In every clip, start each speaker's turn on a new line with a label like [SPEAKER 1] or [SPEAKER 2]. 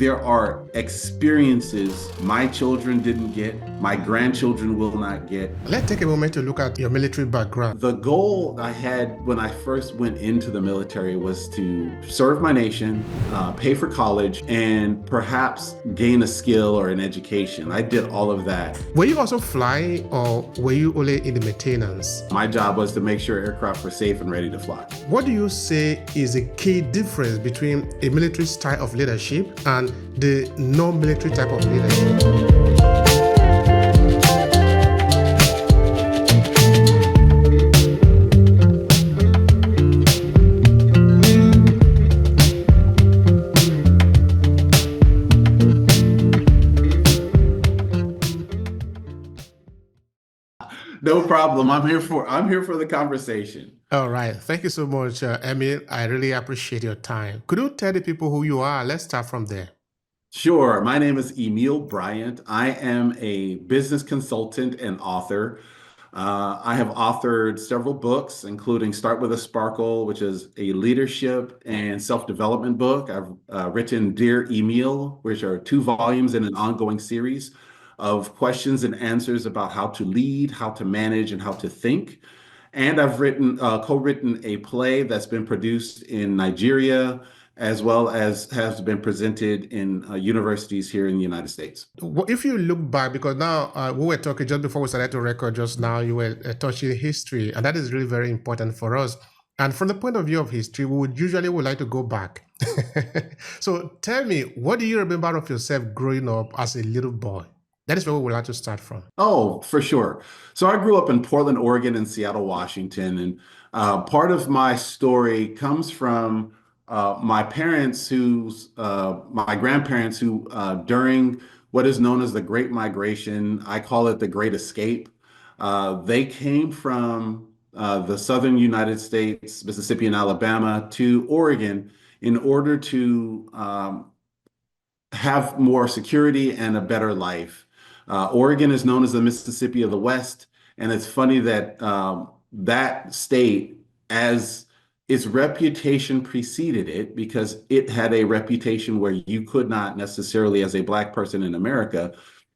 [SPEAKER 1] there are experiences my children didn't get, my grandchildren will not get.
[SPEAKER 2] Let's take a moment to look at your military background.
[SPEAKER 1] The goal I had when I first went into the military was to serve my nation, pay for college, and perhaps gain a skill or an education. I did all of that.
[SPEAKER 2] Were you also flying, or were you only in the maintenance?
[SPEAKER 1] My job was to make sure aircraft were safe and ready to fly.
[SPEAKER 2] What do you say is a key difference between a military style of leadership and the non-military type of leadership?
[SPEAKER 1] No problem. I'm here for the conversation.
[SPEAKER 2] All right. Thank you so much, Emille. I really appreciate your time. Could you tell the people who you are? Let's start from there.
[SPEAKER 1] Sure. My name is Emille Bryant. I am a business consultant and author. I have authored several books, including Start with a Sparkle, which is a leadership and self-development book. I've written Dear Emille, which are 2 volumes in an ongoing series of questions and answers about how to lead, how to manage, and how to think. And I've co-written a play that's been produced in Nigeria, as well as has been presented in universities here in the United States.
[SPEAKER 2] If you look back, because now we were talking just before we started to record just now, you were touching history, and that is really very important for us. And from the point of view of history, we would like to go back. So tell me, what do you remember of yourself growing up as a little boy? That is where we would like to start from.
[SPEAKER 1] Oh, for sure. So I grew up in Portland, Oregon, and Seattle, Washington. And part of my story comes from my grandparents who, during what is known as the Great Migration, I call it the Great Escape, they came from the southern United States, Mississippi and Alabama, to Oregon in order to have more security and a better life. Oregon is known as the Mississippi of the West, and it's funny that that state, as its reputation preceded it, because it had a reputation where you could not necessarily, as a Black person in America,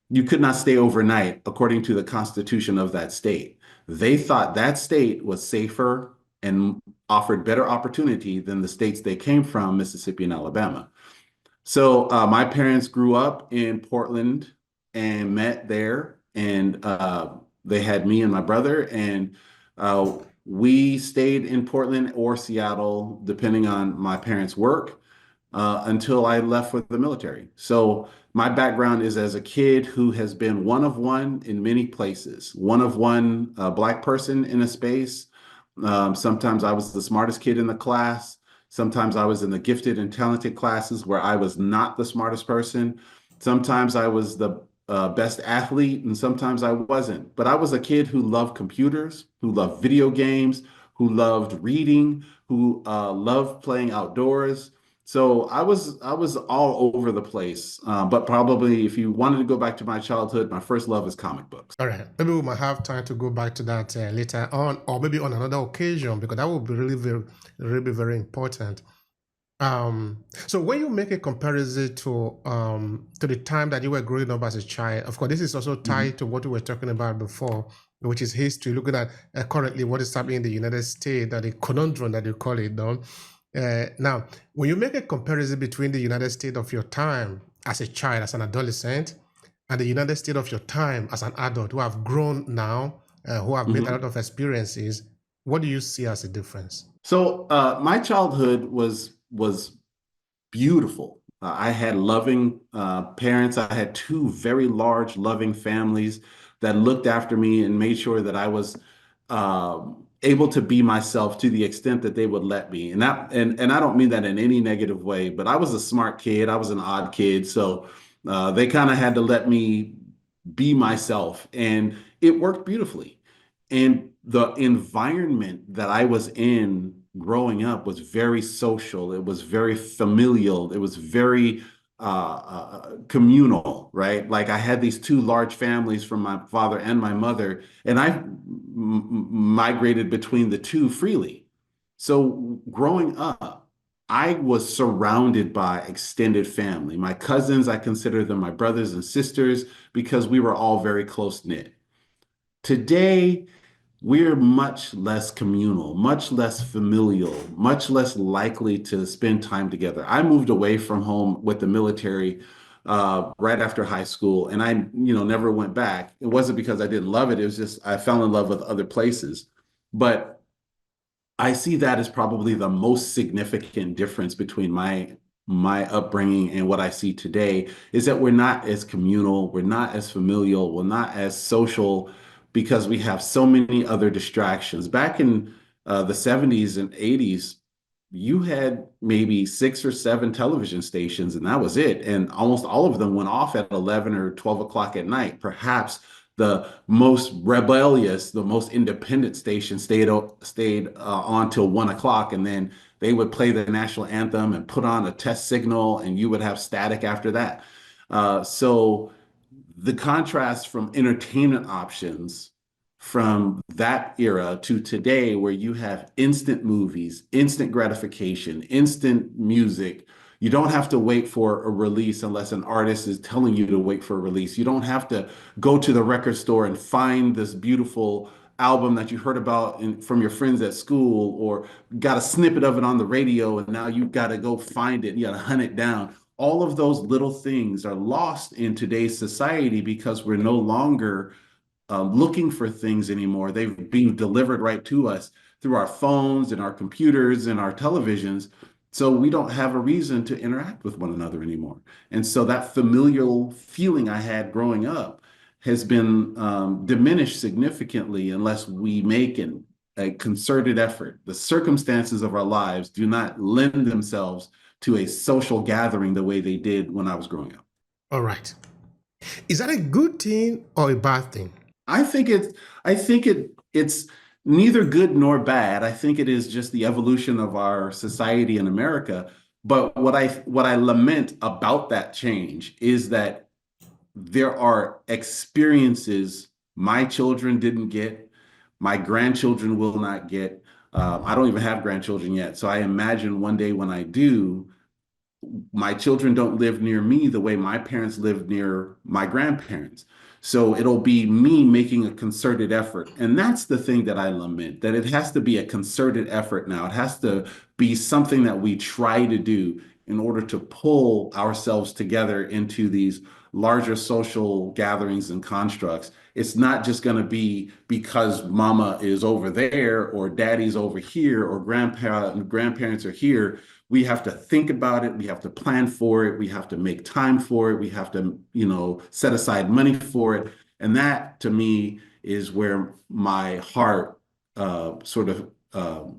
[SPEAKER 1] you could not stay overnight according to the Constitution of that state. They thought that state was safer and offered better opportunity than the states they came from, Mississippi and Alabama. So my parents grew up in Portland and met there, and they had me and my brother, and we stayed in Portland or Seattle, depending on my parents' work, until I left for the military. So my background is as a kid who has been one of one in many places, one of one Black person in a space. Sometimes I was the smartest kid in the class. Sometimes I was in the gifted and talented classes where I was not the smartest person. Sometimes I was the best athlete, and sometimes I wasn't. But I was a kid who loved computers, who loved video games, who loved reading, who loved playing outdoors. So I was all over the place. But probably if you wanted to go back to my childhood, my first love is comic books.
[SPEAKER 2] All right. Maybe we might have time to go back to that later on, or maybe on another occasion, because that would be really very important. So when you make a comparison to the time that you were growing up as a child, of course, this is also tied to what we were talking about before, which is history, looking at currently what is happening in the United States, that the conundrum that you call it, though. Now, when you make a comparison between the United States of your time as a child, as an adolescent, and the United States of your time as an adult who have grown now, who have made a lot of experiences, what do you see as a difference?
[SPEAKER 1] So my childhood was beautiful. I had loving parents. I had 2 very large, loving families that looked after me and made sure that I was able to be myself to the extent that they would let me. And I don't mean that in any negative way, but I was a smart kid. I was an odd kid. So they kind of had to let me be myself, and it worked beautifully. And the environment that I was in growing up was very social. It was very familial. It was very communal, right? Like I had these 2 large families from my father and my mother, and I migrated between the 2 freely. So growing up, I was surrounded by extended family. My cousins, I consider them my brothers and sisters because we were all very close knit. Today, we're much less communal, much less familial, much less likely to spend time together. I moved away from home with the military right after high school, and never went back. It wasn't because I didn't love it. It was just I fell in love with other places. But I see that as probably the most significant difference between my upbringing and what I see today is that we're not as communal, we're not as familial, we're not as social because we have so many other distractions. Back in the 70s and 80s, you had maybe six or seven television stations, and that was it. And almost all of them went off at 11 or 12 o'clock at night. Perhaps the most rebellious, the most independent station stayed on till 1 o'clock, and then they would play the national anthem and put on a test signal, and you would have static after that. So the contrast from entertainment options from that era to today, where you have instant movies, instant gratification, instant music. You don't have to wait for a release unless an artist is telling you to wait for a release. You don't have to go to the record store and find this beautiful album that you heard about from your friends at school, or got a snippet of it on the radio, and now you've got to go find it. You got to hunt it down. All of those little things are lost in today's society because we're no longer looking for things anymore. They've been delivered right to us through our phones and our computers and our televisions. So we don't have a reason to interact with one another anymore. And so that familial feeling I had growing up has been diminished significantly unless we make a concerted effort. The circumstances of our lives do not lend themselves to a social gathering the way they did when I was growing up.
[SPEAKER 2] All right. Is that a good thing or a bad thing?
[SPEAKER 1] I think it's neither good nor bad. I think it is just the evolution of our society in America. But what I lament about that change is that there are experiences my children didn't get, my grandchildren will not get. I don't even have grandchildren yet, so I imagine one day when I do, my children don't live near me the way my parents lived near my grandparents. So it'll be me making a concerted effort. And that's the thing that I lament, that it has to be a concerted effort now. It has to be something that we try to do in order to pull ourselves together into these larger social gatherings and constructs. It's not just going to be because mama is over there or daddy's over here or grandparents are here. We have to think about it. We have to plan for it. We have to make time for it. We have to, set aside money for it. And that to me is where my heart sort of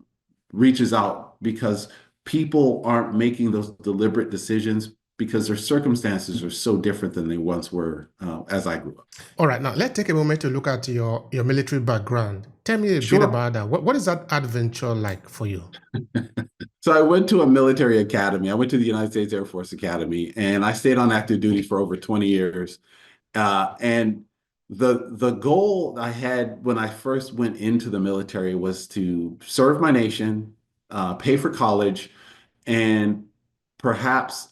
[SPEAKER 1] reaches out, because people aren't making those deliberate decisions because their circumstances are so different than they once were as I grew up.
[SPEAKER 2] All right. Now, let's take a moment to look at your military background. Tell me a bit
[SPEAKER 1] Sure.
[SPEAKER 2] about that. What is that adventure like for you?
[SPEAKER 1] So I went to a military academy. I went to the United States Air Force Academy, and I stayed on active duty for over 20 years. And the goal I had when I first went into the military was to serve my nation, pay for college, and perhaps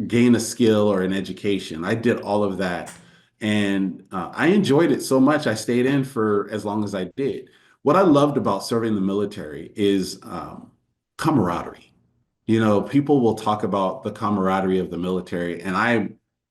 [SPEAKER 1] gain a skill or an education. I did all of that, and I enjoyed it so much. I stayed in for as long as I did. What I loved about serving the military is camaraderie. People will talk about the camaraderie of the military, and I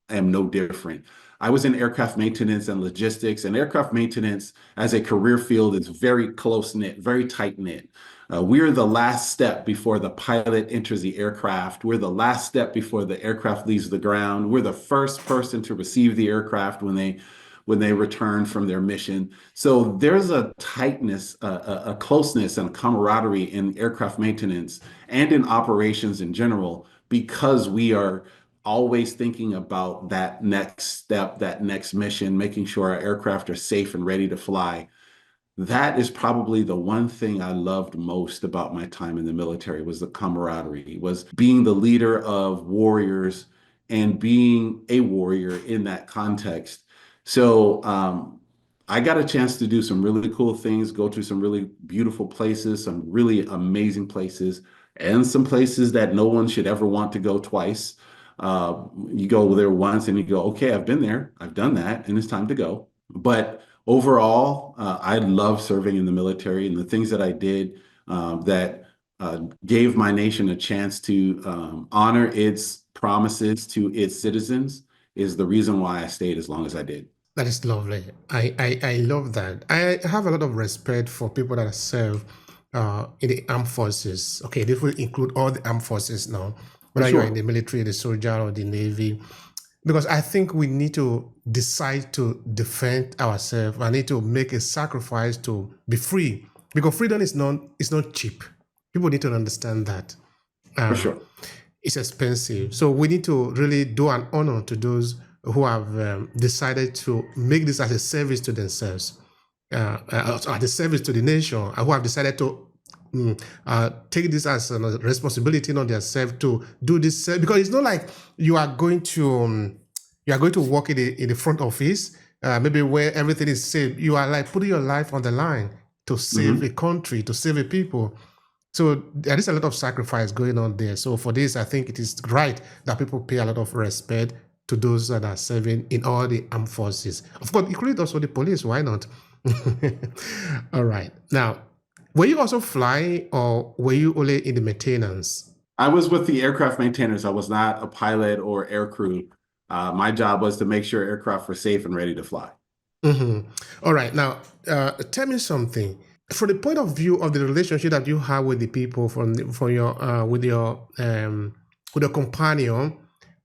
[SPEAKER 1] am no different. I was in aircraft maintenance and logistics, and aircraft maintenance as a career field is very close knit, very tight knit. We're the last step before the pilot enters the aircraft. We're the last step before the aircraft leaves the ground. We're the first person to receive the aircraft when they return from their mission. So there's a tightness, a closeness, and a camaraderie in aircraft maintenance and in operations in general, because we are always thinking about that next step, that next mission, making sure our aircraft are safe and ready to fly. That is probably the one thing I loved most about my time in the military, was the camaraderie, was being the leader of warriors and being a warrior in that context. So I got a chance to do some really cool things, go to some really beautiful places, some really amazing places, and some places that no one should ever want to go twice. You go there once and you go, okay, I've been there, I've done that, and it's time to go. But overall, I love serving in the military, and the things that I did that gave my nation a chance to honor its promises to its citizens is the reason why I stayed as long as I did.
[SPEAKER 2] That is lovely. I love that. I have a lot of respect for people that serve in the armed forces. Okay, this will include all the armed forces now,
[SPEAKER 1] For
[SPEAKER 2] whether you are in
[SPEAKER 1] sure.
[SPEAKER 2] the military, the soldier, or the navy, because I think we need to decide to defend ourselves. I need to make a sacrifice to be free, because freedom is not cheap. People need to understand that.
[SPEAKER 1] For
[SPEAKER 2] Um,
[SPEAKER 1] sure.
[SPEAKER 2] it's expensive. So we need to really do an honor to those who have decided to make this as a service to themselves, as a service to the nation, and who have decided to take this as a responsibility on themselves to do this because it's not like you are going to work in the front office, maybe where everything is safe. You are like putting your life on the line to save a
[SPEAKER 1] Hmm.
[SPEAKER 2] country, to save a people. So there is a lot of sacrifice going on there. So for this, I think it is right that people pay a lot of respect to those that are serving in all the armed forces. Of course, including also the police. Why not? All right. Now, were you also flying or were you only in the maintenance?
[SPEAKER 1] I was with the aircraft maintainers. I was not a pilot or air crew. My job was to make sure aircraft were safe and ready to fly.
[SPEAKER 2] Mhm. All right. Now, tell me something. From the point of view of the relationship that you have with the people, from your with your companion,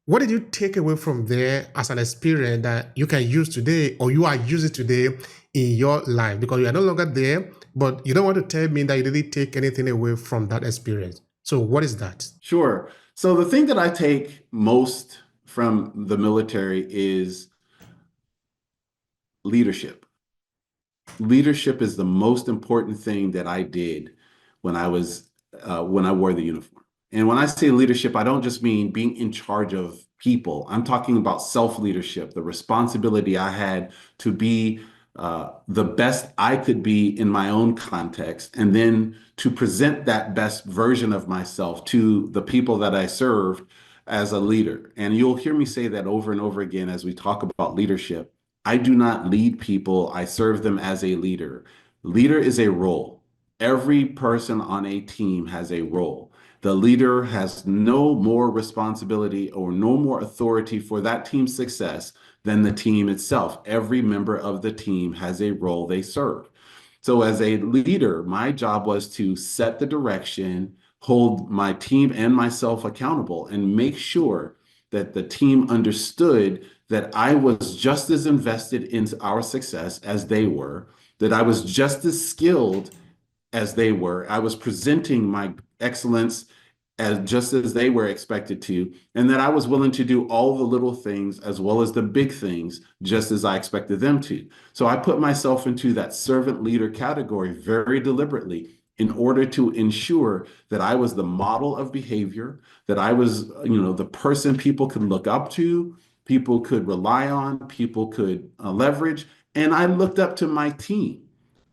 [SPEAKER 2] what did you take away from there as an experience that you can use today, or you are using today in your life? Because you are no longer there, but you don't want to tell me that you didn't take anything away from that experience. So, what is that?
[SPEAKER 1] Sure. So the thing that I take most from the military is leadership. Leadership is the most important thing that I did when when I wore the uniform. And when I say leadership, I don't just mean being in charge of people. I'm talking about self-leadership, the responsibility I had to be the best I could be in my own context, and then to present that best version of myself to the people that I served as a leader. And you'll hear me say that over and over again as we talk about leadership. I do not lead people, I serve them as a leader. Leader is a role. Every person on a team has a role. The leader has no more responsibility or no more authority for that team's success than the team itself. Every member of the team has a role they serve. So, as a leader, my job was to set the direction, hold my team and myself accountable, and make sure that the team understood that I was just as invested into our success as they were, that I was just as skilled as they were. I was presenting my excellence as just as they were expected to, and that I was willing to do all the little things as well as the big things just as I expected them to. So I put myself into that servant leader category very deliberately in order to ensure that I was the model of behavior, that I was, the person people could look up to, people could rely on, people could leverage, and I looked up to my team.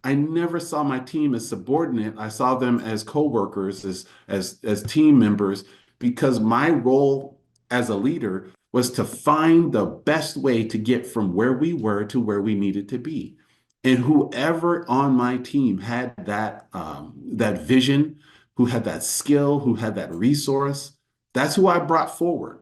[SPEAKER 1] I never saw my team as subordinate. I saw them as coworkers, as team members, because my role as a leader was to find the best way to get from where we were to where we needed to be. And whoever on my team had that vision, who had that skill, who had that resource, that's who I brought forward.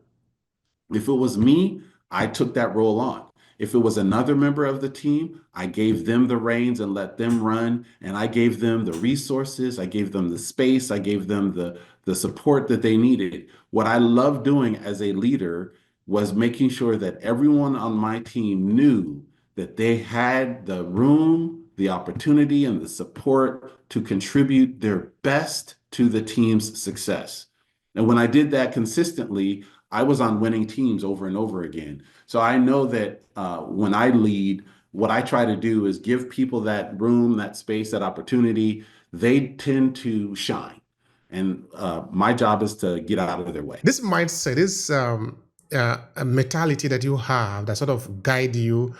[SPEAKER 1] If it was me, I took that role on. If it was another member of the team, I gave them the reins and let them run. And I gave them the resources, I gave them the space, I gave them the support that they needed. What I loved doing as a leader was making sure that everyone on my team knew that they had the room, the opportunity, and the support to contribute their best to the team's success. And when I did that consistently, I was on winning teams over and over again. So I know that when I lead, what I try to do is give people that room, that space, that opportunity. They tend to shine. And my job is to get out of their way.
[SPEAKER 2] This mindset, this a mentality that you have that sort of guide you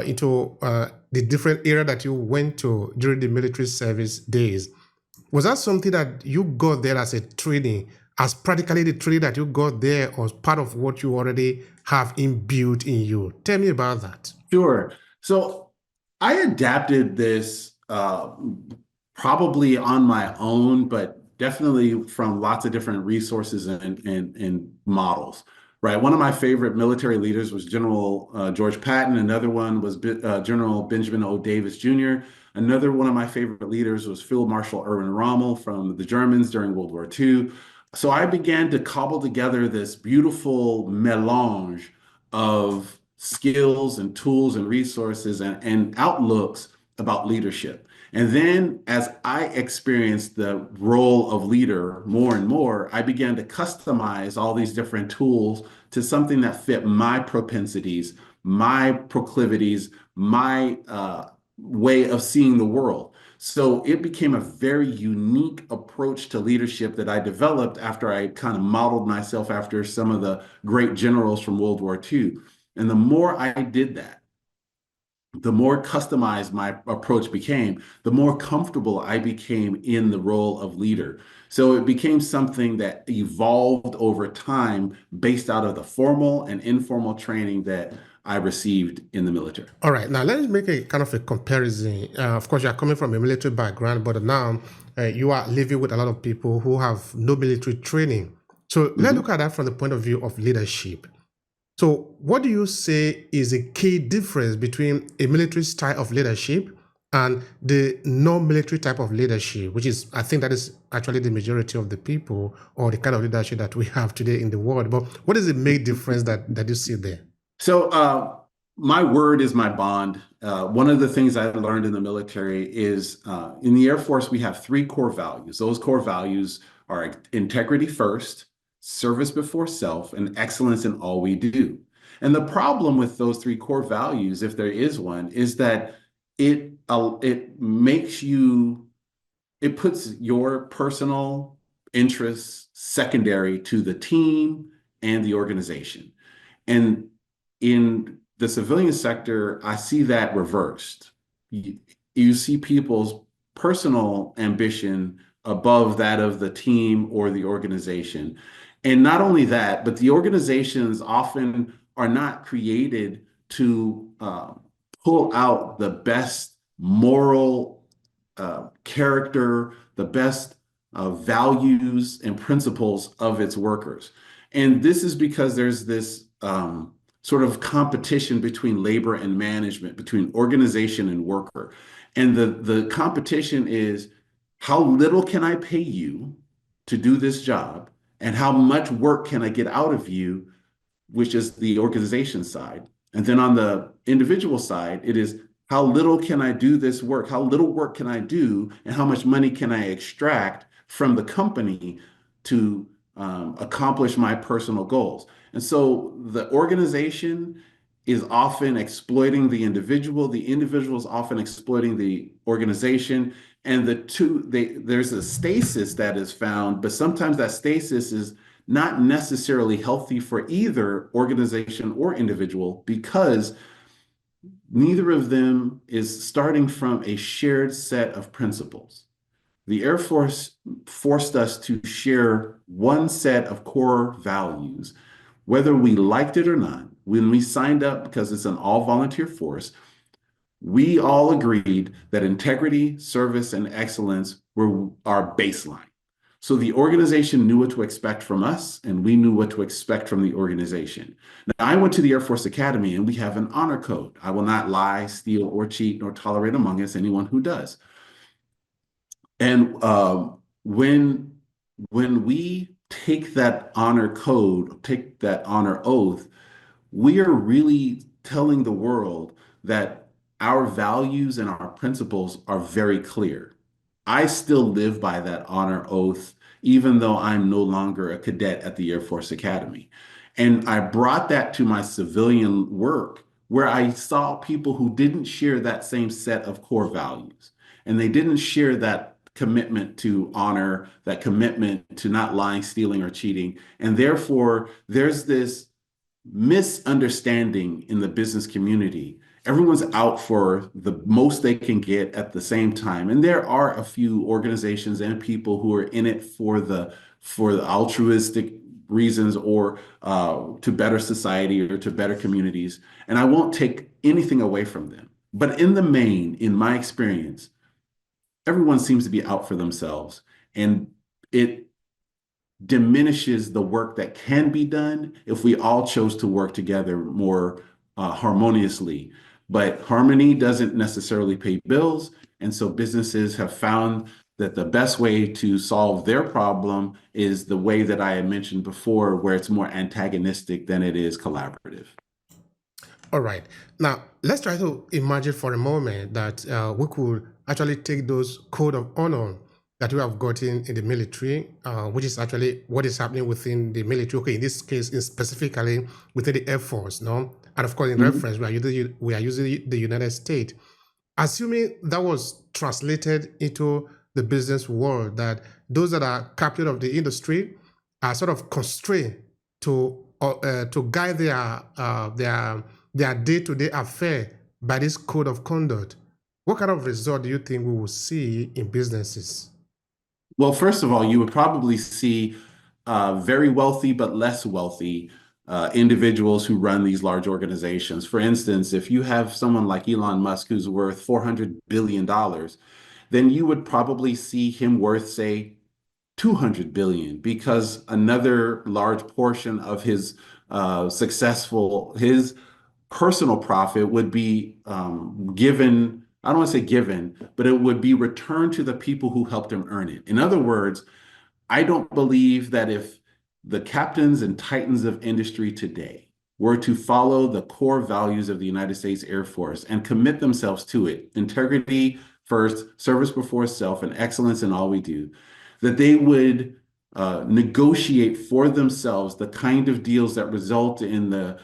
[SPEAKER 2] into the different era that you went to during the military service days. Was that something that you got there as a training, as practically the training that you got there, or part of what you already have inbuilt in you? Tell me about that.
[SPEAKER 1] Sure. So I adapted this probably on my own, but definitely from lots of different resources and models. Right. One of my favorite military leaders was General George Patton. Another one was General Benjamin O. Davis Jr. Another one of my favorite leaders was Field Marshal Erwin Rommel from the Germans during World War II. So I began to cobble together this beautiful melange of skills and tools and resources and outlooks about leadership. And then as I experienced the role of leader more and more, I began to customize all these different tools to something that fit my propensities, my proclivities, my way of seeing the world. So it became a very unique approach to leadership that I developed after I kind of modeled myself after some of the great generals from World War II. And the more I did that, the more customized my approach became, the more comfortable I became in the role of leader. So it became something that evolved over time based out of the formal and informal training that I received in the military.
[SPEAKER 2] All right, now let's make a kind of a comparison. Of course, you are coming from a military background, but now you are living with a lot of people who have no military training. So let's look
[SPEAKER 1] Mhm.
[SPEAKER 2] at that from the point of view of leadership. So, what do you say is a key difference between a military style of leadership and the non-military type of leadership, which is, I think, that is actually the majority of the people or the kind of leadership that we have today in the world. But what is the main difference that you see there?
[SPEAKER 1] So, my word is my bond. One of the things I learned in the military is in the Air Force, we have three core values. Those core values are integrity first, service before self, and excellence in all we do. And the problem with those three core values, if there is one, is that it makes you it puts your personal interests secondary to the team and the organization. And in the civilian sector, I see that reversed. You see people's personal ambition above that of the team or the organization. And not only that, but the organizations often are not created to pull out the best moral character, the best values and principles of its workers. And this is because there's this sort of competition between labor and management, between organization and worker. And the competition is how little can I pay you to do this job? And how much work can I get out of you, which is the organization side. And then on the individual side, it is how little can I do this work? How little work can I do? And how much money can I extract from the company to accomplish my personal goals? And so the organization is often exploiting the individual is often exploiting the organization, and there's a stasis that is found, but sometimes that stasis is not necessarily healthy for either organization or individual because neither of them is starting from a shared set of principles. The Air Force forced us to share one set of core values, whether we liked it or not. When we signed up, because it's an all volunteer force, we all agreed that integrity, service, and excellence were our baseline. So the organization knew what to expect from us, and we knew what to expect from the organization. Now, I went to the Air Force Academy, and we have an honor code. I will not lie, steal, or cheat, nor tolerate among us anyone who does. And when we take that honor code, take that honor oath, we are really telling the world that our values and our principles are very clear. I still live by that honor oath, even though I'm no longer a cadet at the Air Force Academy. And I brought that to my civilian work where I saw people who didn't share that same set of core values. And they didn't share that commitment to honor, that commitment to not lying, stealing, or cheating. And therefore, there's this misunderstanding in the business community. Everyone's out for the most they can get at the same time. And there are a few organizations and people who are in it for the altruistic reasons or to better society or to better communities. And I won't take anything away from them. But in the main, in my experience, everyone seems to be out for themselves. And it diminishes the work that can be done if we all chose to work together more harmoniously. But harmony doesn't necessarily pay bills. And so businesses have found that the best way to solve their problem is the way that I had mentioned before, where it's more antagonistic than it is collaborative.
[SPEAKER 2] All right. Now, let's try to imagine for a moment that we could actually take those code of honor that we have gotten in the military, which is actually what is happening within the military. Okay, in this case, is specifically within the Air Force, no? And of course, in
[SPEAKER 1] Mhm.
[SPEAKER 2] reference, we are using the United States. Assuming that was translated into the business world, that those that are captain of the industry are sort of constrained to guide their day-to-day affair by this code of conduct. What kind of result do you think we will see in businesses?
[SPEAKER 1] Well, first of all, you would probably see very wealthy but less wealthy individuals who run these large organizations. For instance, if you have someone like Elon Musk who's worth $400 billion, then you would probably see him worth, say, 200 billion because another large portion of his his personal profit would be given. I don't want to say given, but it would be returned to the people who helped him earn it. In other words, I don't believe that if the captains and titans of industry today were to follow the core values of the United States Air Force and commit themselves to it, integrity first, service before self, and excellence in all we do, that they would negotiate for themselves the kind of deals that result in the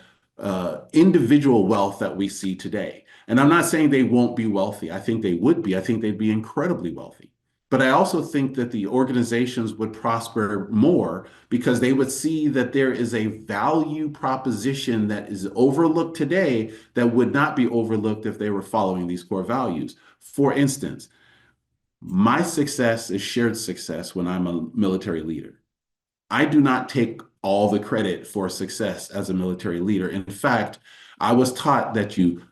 [SPEAKER 1] individual wealth that we see today. And I'm not saying they won't be wealthy. I think they would be. I think they'd be incredibly wealthy. But I also think that the organizations would prosper more because they would see that there is a value proposition that is overlooked today that would not be overlooked if they were following these core values. For instance, my success is shared success when I'm a military leader. I do not take all the credit for success as a military leader. In fact, I was taught that you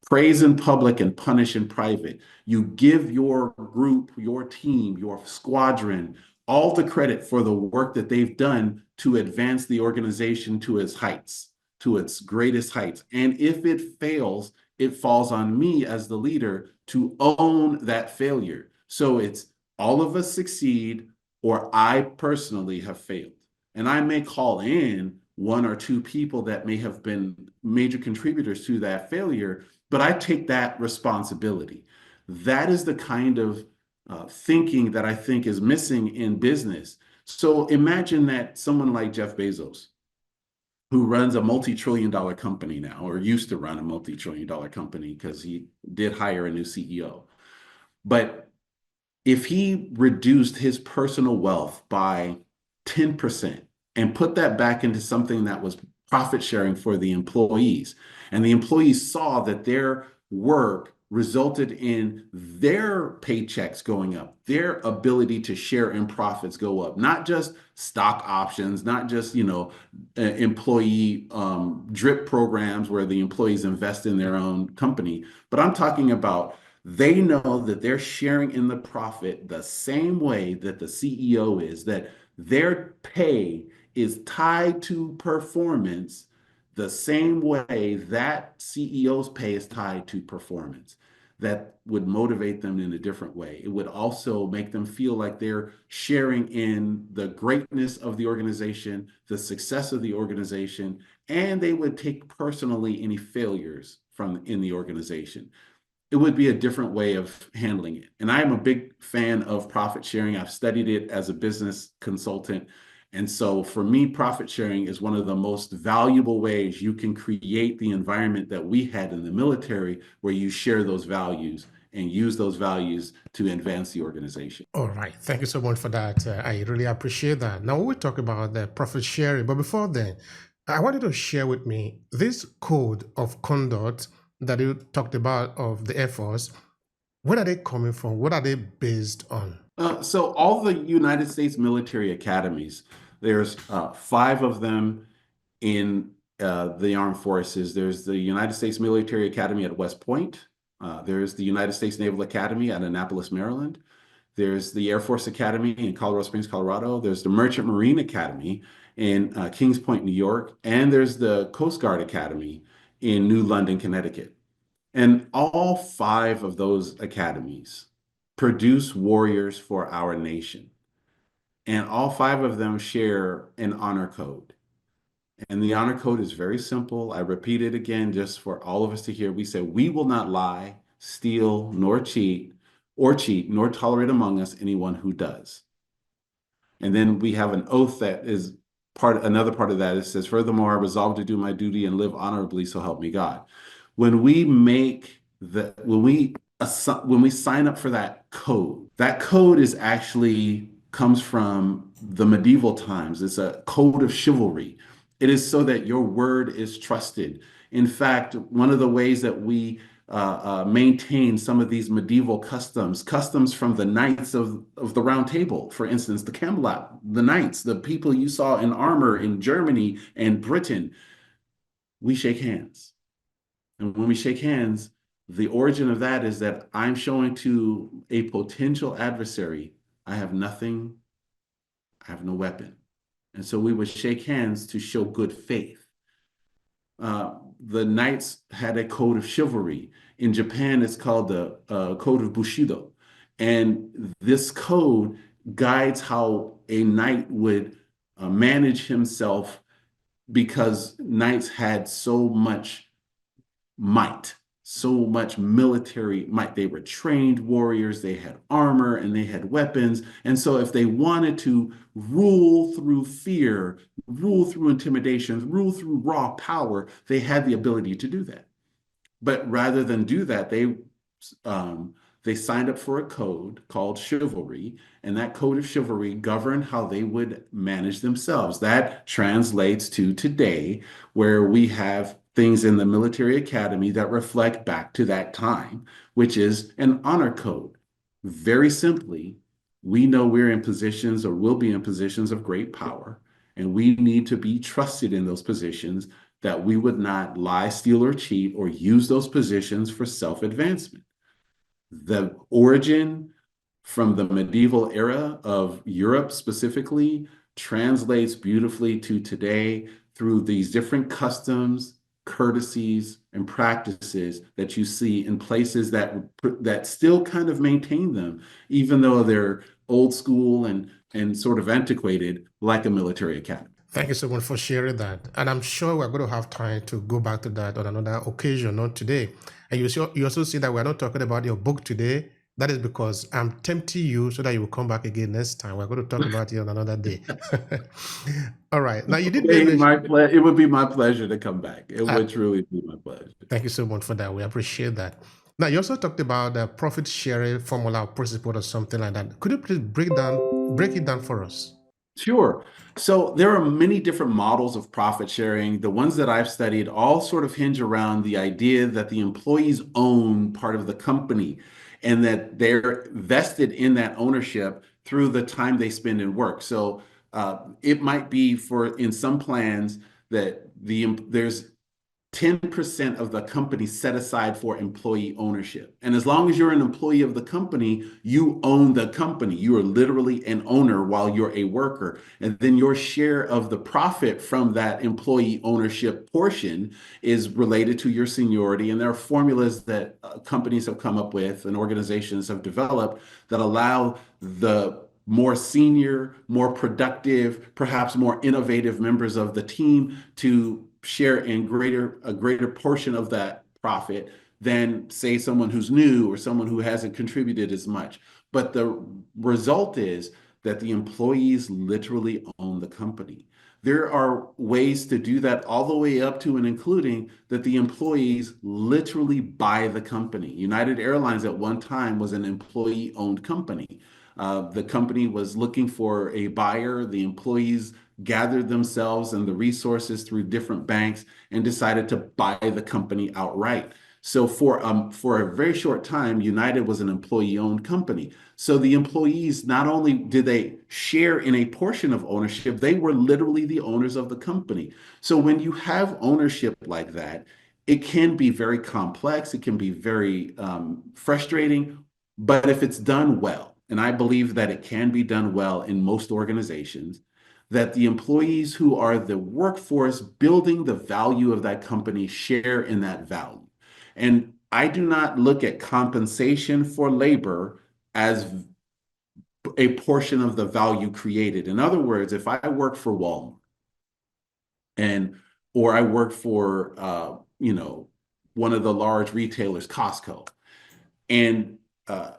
[SPEAKER 1] praise in public and punish in private. You give your group, your team, your squadron all the credit for the work that they've done to advance the organization to its heights, to its greatest heights. And if it fails, it falls on me as the leader to own that failure. So it's all of us succeed or I personally have failed. And I may call in one or two people that may have been major contributors to that failure, but I take that responsibility. That is the kind of thinking that I think is missing in business. So imagine that someone like Jeff Bezos, who runs a multi-trillion dollar company now, or used to run a multi-trillion dollar company because he did hire a new CEO. But if he reduced his personal wealth by 10% and put that back into something that was profit sharing for the employees, and the employees saw that their work resulted in their paychecks going up, their ability to share in profits go up, not just stock options, not just, employee drip programs where the employees invest in their own company, but I'm talking about they know that they're sharing in the profit the same way that the CEO is, that their pay is tied to performance the same way that CEO's pay is tied to performance. That would motivate them in a different way. It would also make them feel like they're sharing in the greatness of the organization, the success of the organization, and they would take personally any failures from in the organization. It would be a different way of handling it. And I am a big fan of profit sharing. I've studied it as a business consultant. And so for me, profit sharing is one of the most valuable ways you can create the environment that we had in the military, where you share those values and use those values to advance the organization.
[SPEAKER 2] All right. Thank you so much for that. I really appreciate that. Now, we will talk about the profit sharing. But before then, I wanted to share with me this code of conduct that you talked about of the Air Force. Where are they coming from? What are they based on?
[SPEAKER 1] So all the United States military academies, there's five of them in the armed forces. There's the United States Military Academy at West Point. There's the United States Naval Academy at Annapolis, Maryland. There's the Air Force Academy in Colorado Springs, Colorado. There's the Merchant Marine Academy in Kings Point, New York. And there's the Coast Guard Academy in New London, Connecticut. And all five of those academies produce warriors for our nation. And all five of them share an honor code. And the honor code is very simple. I repeat it again just for all of us to hear. We say, we will not lie, steal, nor cheat, nor tolerate among us anyone who does. And then we have an oath that is another part of that. It says, furthermore, I resolve to do my duty and live honorably, so help me God. When we make when we sign up for that code is actually comes from the medieval times. It's a code of chivalry. It is so that your word is trusted. In fact, one of the ways that we maintain some of these medieval customs from the knights of the Round Table, for instance, the Camelot, the knights, the people you saw in armor in Germany and Britain, we shake hands. And when we shake hands, the origin of that is that I'm showing to a potential adversary, I have nothing, I have no weapon. And so we would shake hands to show good faith. The knights had a code of chivalry. In Japan, it's called the code of Bushido. And this code guides how a knight would manage himself because knights had so much might, so much military might. They were trained warriors, they had armor, and they had weapons. And so if they wanted to rule through fear, rule through intimidation, rule through raw power, they had the ability to do that. But rather than do that, they signed up for a code called chivalry, and that code of chivalry governed how they would manage themselves. That translates to today, where we have things in the military academy that reflect back to that time, which is an honor code. Very simply, we know we're in positions or will be in positions of great power, and we need to be trusted in those positions, that we would not lie, steal, or cheat, or use those positions for self-advancement. The origin from the medieval era of Europe specifically translates beautifully to today through these different customs, courtesies, and practices that you see in places that still kind of maintain them, even though they're old school and sort of antiquated, like a military academy.
[SPEAKER 2] Thank you so much for sharing that. And I'm sure we're going to have time to go back to that on another occasion, not today. And you also see that we're not talking about your book today. That is because I'm tempting you so that you will come back again next time. We're going to talk about it on another day. All right. Now, you did mention.
[SPEAKER 1] It would be my pleasure to come back. It would truly be my pleasure.
[SPEAKER 2] Thank you so much for that. We appreciate that. Now, you also talked about the profit sharing formula or principle or something like that. Could you please break it down for us?
[SPEAKER 1] Sure. So there are many different models of profit sharing. The ones that I've studied all sort of hinge around the idea that the employees own part of the company and that they're vested in that ownership through the time they spend in work. So it might be in some plans that there's 10% of the company set aside for employee ownership. And as long as you're an employee of the company, you own the company. You are literally an owner while you're a worker. And then your share of the profit from that employee ownership portion is related to your seniority. And there are formulas that companies have come up with and organizations have developed that allow the more senior, more productive, perhaps more innovative members of the team to share in a greater portion of that profit than, say, someone who's new or someone who hasn't contributed as much. But the result is that the employees literally own the company. There are ways to do that all the way up to and including that the employees literally buy the company. United Airlines at one time was an employee-owned company. The company was looking for a buyer. The employees gathered themselves and the resources through different banks and decided to buy the company outright. So for a very short time, United was an employee-owned company. So the employees, not only did they share in a portion of ownership, they were literally the owners of the company. So when you have ownership like that, it can be very complex, it can be very frustrating, but if it's done well, and I believe that it can be done well in most organizations, that the employees who are the workforce building the value of that company share in that value. And I do not look at compensation for labor as a portion of the value created. In other words, if I work for Walmart and or I work for one of the large retailers, Costco, and uh,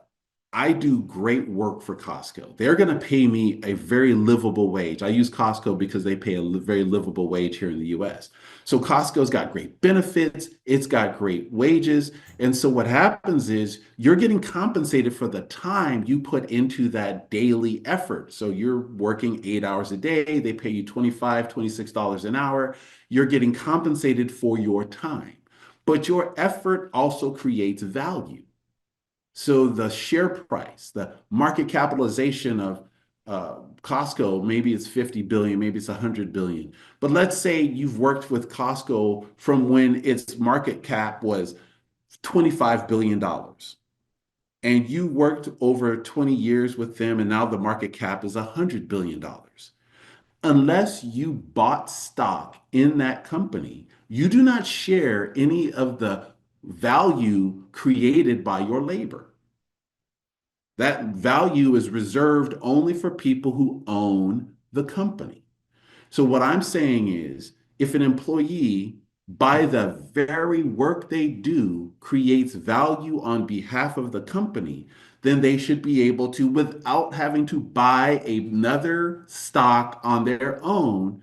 [SPEAKER 1] I do great work for Costco. They're going to pay me a very livable wage. I use Costco because they pay a very livable wage here in the US. So Costco's got great benefits, it's got great wages. And so what happens is you're getting compensated for the time you put into that daily effort. So you're working 8 hours a day, they pay you $25, $26 an hour. You're getting compensated for your time. But your effort also creates value. So the share price, the market capitalization of Costco, maybe it's 50 billion, maybe it's 100 billion. But let's say you've worked with Costco from when its market cap was $25 billion. And you worked over 20 years with them, and now the market cap is $100 billion. Unless you bought stock in that company, you do not share any of the value created by your labor. That value is reserved only for people who own the company. So, what I'm saying is if an employee, by the very work they do, creates value on behalf of the company, then they should be able to, without having to buy another stock on their own,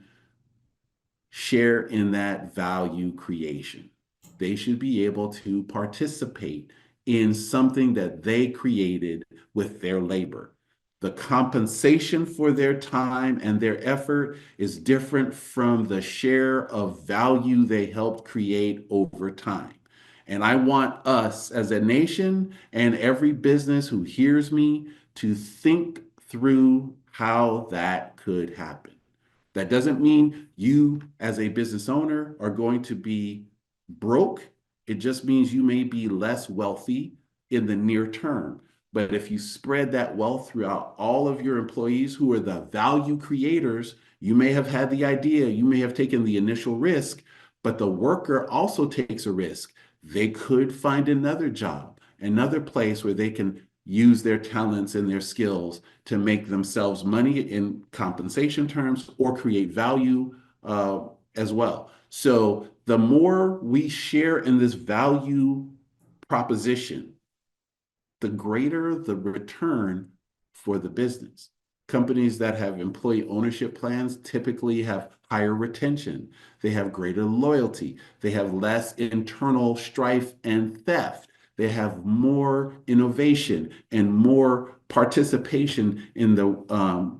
[SPEAKER 1] share in that value creation. They should be able to participate in something that they created with their labor. The compensation for their time and their effort is different from the share of value they helped create over time. And I want us as a nation and every business who hears me to think through how that could happen. That doesn't mean you, as a business owner, are going to be broke. It just means you may be less wealthy in the near term. But if you spread that wealth throughout all of your employees who are the value creators, you may have had the idea, you may have taken the initial risk, but the worker also takes a risk. They could find another job, another place where they can use their talents and their skills to make themselves money in compensation terms or create value as well. So the more we share in this value proposition, the greater the return for the business. Companies that have employee ownership plans typically have higher retention. They have greater loyalty. They have less internal strife and theft. They have more innovation and more participation in the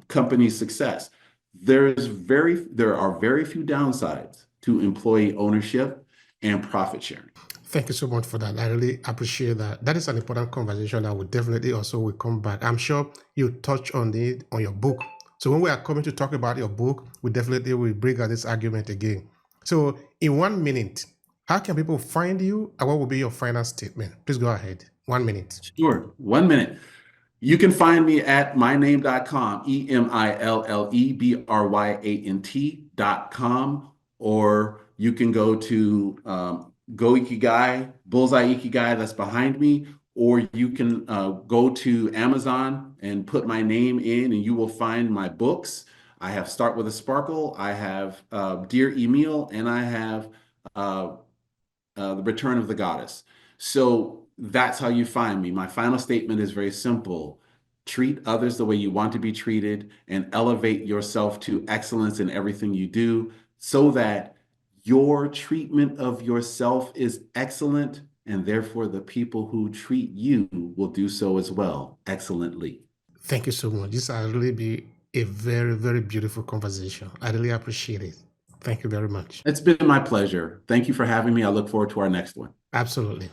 [SPEAKER 1] company's success. There are very few downsides to employee ownership and profit sharing.
[SPEAKER 2] Thank you so much for that. I really appreciate that. That is an important conversation that would definitely also will come back. I'm sure you touch on it on your book. So when we are coming to talk about your book, we definitely will bring out this argument again. So in 1 minute, how can people find you and what will be your final statement? Please go ahead. 1 minute.
[SPEAKER 1] Sure. 1 minute. You can find me at myname.com, EMILLEBRYANT.com, or you can go to Go Ikigai, Bullseye Ikigai, that's behind me, or you can go to Amazon and put my name in, and you will find my books. I have Start with a Sparkle, I have Dear Emille, and I have The Return of the Goddess. So that's how you find me. My final statement is very simple. Treat others the way you want to be treated and elevate yourself to excellence in everything you do so that your treatment of yourself is excellent, and therefore the people who treat you will do so as well excellently.
[SPEAKER 2] Thank you so much. This has really been a very, very beautiful conversation. I really appreciate it. Thank you very much.
[SPEAKER 1] It's been my pleasure. Thank you for having me. I look forward to our next one.
[SPEAKER 2] Absolutely.